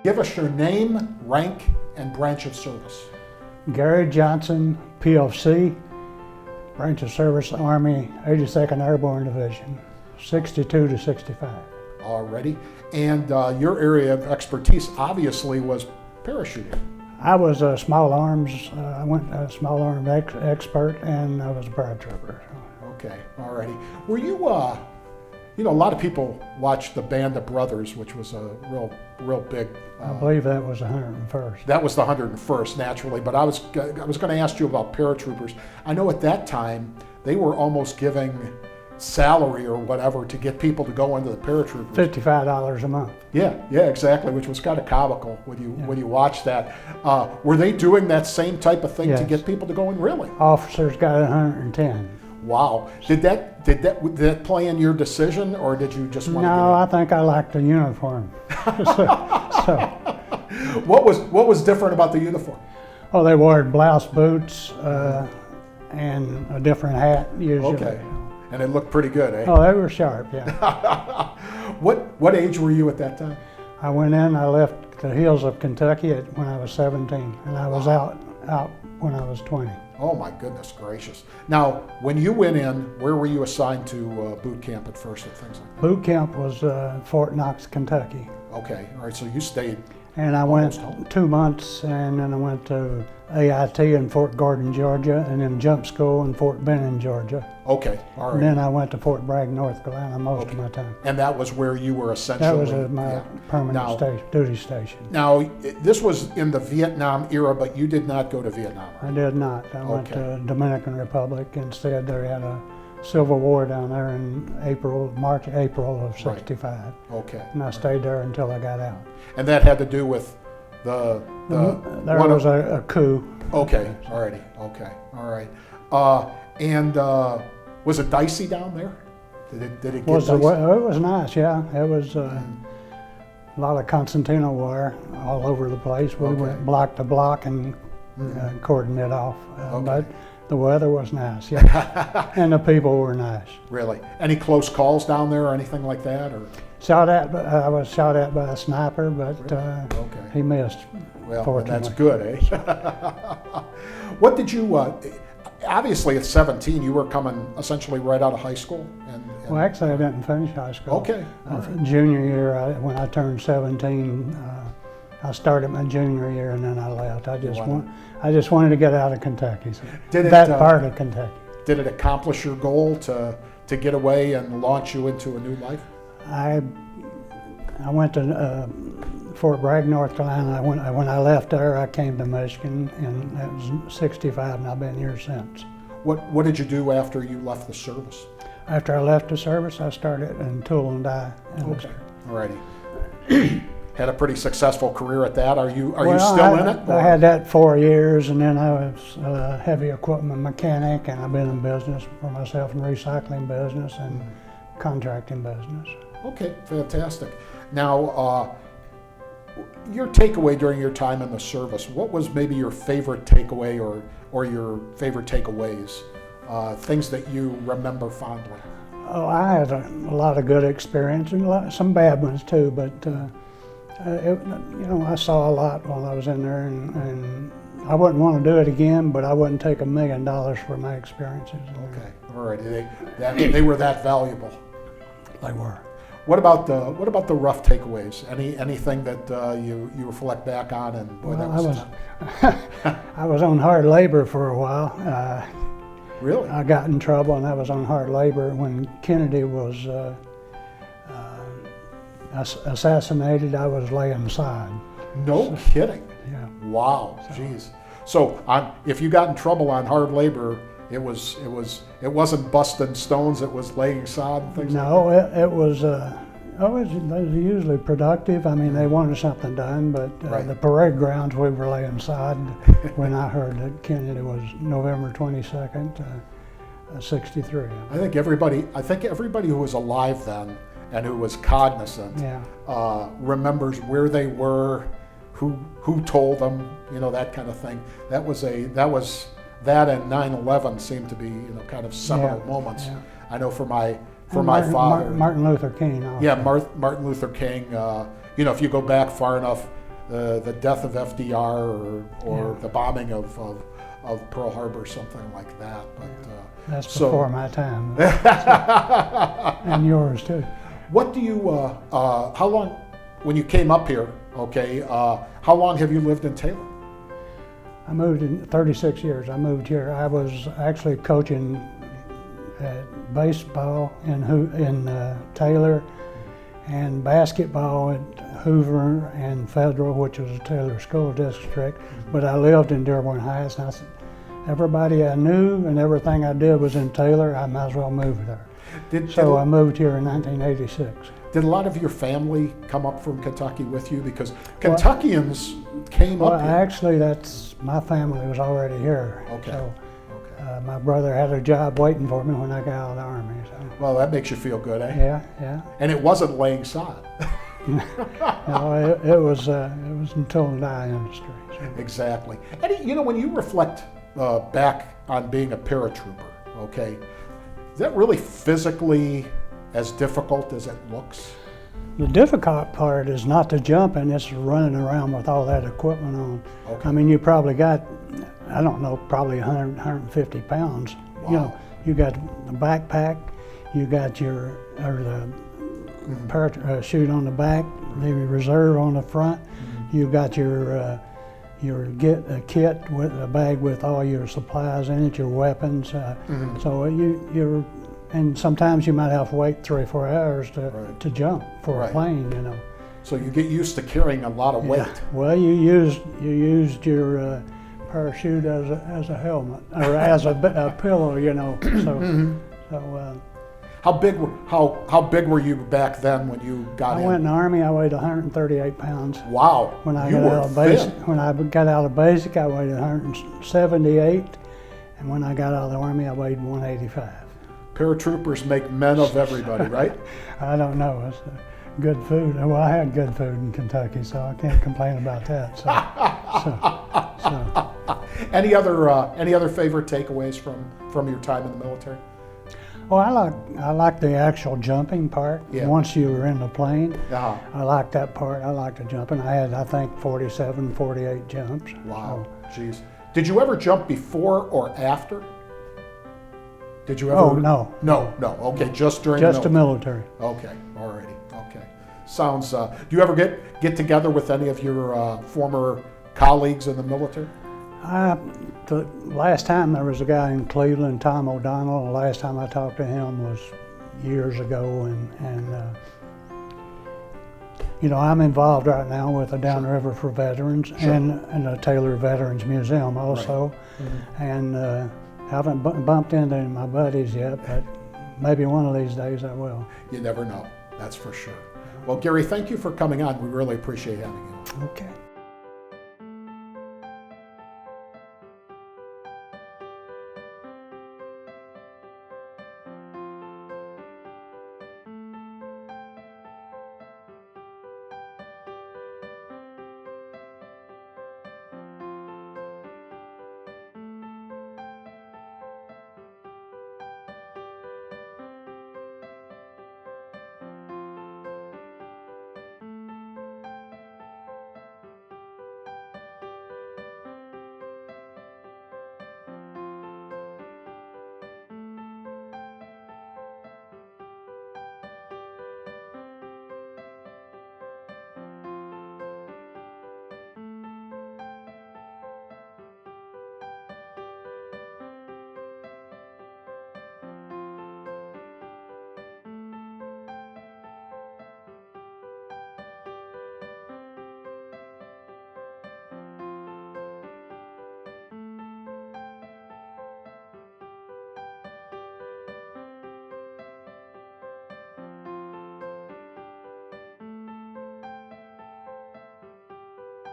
Give us your name, rank, and branch of service. Gary Johnson, POC, Branch of Service, Army, 82nd Airborne Division, 62 to 65. Already. And your area of expertise obviously was parachuting. I was a small arms, I went a small arms expert, and I was a paratrooper. Okay, alrighty. Were you, you know, a lot of people watched the Band of Brothers, which was a real big. I believe that was 101st. That was the 101st, naturally. But I was going to ask you about paratroopers. I know at that time they were almost giving salary or whatever to get people to go into the paratroopers. $55 a month. Yeah, exactly, which was kind of comical when you watch that. Were they doing that same type of thing to Yes. get people to go in? Really? Officers got 110. Wow. Did that play in your decision, or did you just want to? No, I think I liked the uniform. so, What was different about the uniform? oh, they wore blouse, boots, and a different hat usually. Okay. And it looked pretty good, eh? Oh, they were sharp, yeah. What age were you at that time? I went in, I left the hills of Kentucky when I was 17, and I was out when I was 20. Oh my goodness gracious. Now, when you went in, where were you assigned to boot camp at first and things like Boot camp was Fort Knox, Kentucky. that? Okay, all right, so you stayed. And I went Almost home. 2 months, and then I went to AIT in Fort Gordon, Georgia, and then jump school in Fort Benning, Georgia. Okay, all And right. then I went to Fort Bragg, North Carolina most of my time. And that was where you were essentially. That was my yeah. permanent Now- duty station. Now, this was in the Vietnam era, but you did not go to Vietnam. I did not. I went Okay. to Dominican Republic. Instead, they had a civil war down there in March, April of Right. '65. Okay. And I stayed there until I got out. And that had to do with the There one was of, a coup. okay, alrighty, okay, all right. Was it dicey down there? Did it get It dicey? was nice, yeah. It was a lot of concertina wire all over the place. We Okay. went block to block and cordoned it off. Okay. But the weather was nice, yeah. And the people were nice. Really? Any close calls down there or anything like that? Or I was shot at by a sniper, but okay. he missed. Well, Fortunately. that's good, eh? What did you? Obviously, at 17, you were coming essentially right out of high school, and Well, actually, I didn't finish high school. okay, all right. Junior year, when I turned 17, I started my junior year, and then I left. I just wanted to get out of Kentucky. So Did it, that part of Kentucky. Did it accomplish your goal to get away and launch you into a new life? I went to Fort Bragg, North Carolina. When I left there, I came to Michigan, and that was '65, and I've been here since. What did you do after you left the service? After I left the service, I started in tool and die industry. Alrighty. Had a pretty successful career at that. Are you Well, still in it? I had that 4 years, and then I was a heavy equipment mechanic, and I've been in business for myself in recycling business and contracting business. Okay, fantastic. Now, your takeaway during your time in the service, what was maybe your favorite takeaway or your favorite takeaways? Things that you remember fondly? Oh, I had a lot of good experience and some bad ones too, but I saw a lot while I was in there, and I wouldn't want to do it again, but I wouldn't take $1 million for my experiences. Okay, all right. They were that valuable. They were. What about the rough takeaways? Anything that you reflect back on and boy, that was tough? I was on hard labor for a while. Really? I got in trouble, and I was on hard labor when Kennedy was assassinated. I was laying side. No kidding. Yeah. Wow. Jeez. So if you got in trouble on hard labor, it wasn't busting stones. It was laying sod and things. No, it was. They was usually productive. I mean, they wanted something done, but Right. the parade grounds we were laying sod when I heard that Kennedy was November 22nd, '63. I think everybody who was alive then and who was cognizant Yeah. remembers where they were, who told them, that kind of thing. That and 9/11 seemed to be kind of seminal moments. Yeah. I know for my Martin, father. Martin Luther King. Also. Yeah, Martin Luther King. If you go back far enough, the death of FDR or Yeah. the bombing of Pearl Harbor, something like that. But That's so- before my time, and yours too. what do you? How long? When you came up here, okay? How long have you lived in Taylor? I moved in 36 years. I moved here. I was actually coaching baseball in Taylor, and basketball at Hoover and Federal, which was a Taylor school district. But I lived in Dearborn Heights, and I said, everybody I knew and everything I did was in Taylor. I might as well move there. So I moved here in 1986. Did a lot of your family come up from Kentucky with you? Because Kentuckians came Well, up here. actually, my family was already here. Okay. So Okay. my brother had a job waiting for me when I got out of the Army. So Well, that makes you feel good, eh? yeah. And it wasn't laying sod. No, it was until the dye industry. So. Exactly. And you know, when you reflect back on being a paratrooper, okay, is that really physically as difficult as it looks? The difficult part is not the jumping, it's running around with all that equipment on. Okay. I mean, you probably got, I don't know, probably 100, 150 pounds. Wow. You know, you got the backpack, you got the parachute on the back, the reserve on the front, you got your kit with a bag with all your supplies in it, your weapons. So you're, and sometimes you might have to wait 3 or 4 hours to jump for Right. a plane, you know. So you get used to carrying a lot of weight. Yeah. Well, you used your parachute as a helmet or as a pillow, you know. So How big were you back then when you got I in? went in the Army. I weighed 138 pounds. Wow. When I you got were out of basic, thin. when I got out of basic, I weighed 178, and when I got out of the Army, I weighed 185. Paratroopers make men of everybody, right? I don't know. It's good food. Well, I had good food in Kentucky, so I can't complain about that. So. Any other favorite takeaways from your time in the military? Well, I like the actual jumping part. Yeah. Once you were in the plane, Uh-huh. I like that part. I like the jumping. I had, I think, 47, 48 jumps. Wow. Jeez. Did you ever jump before or after? Did you ever? Oh, no. No. Okay, just during Just the the military. Okay, alrighty. Okay. Sounds. Do you ever get together with any of your former colleagues in the military? The last time there was a guy in Cleveland, Tom O'Donnell. The last time I talked to him was years ago, and you know, I'm involved right now with the Downriver for Veterans and the Taylor Veterans Museum also, and haven't bumped into my buddies yet, but maybe one of these days I will. You never know. That's for sure. Well, Gary, thank you for coming on. We really appreciate having you on. Okay.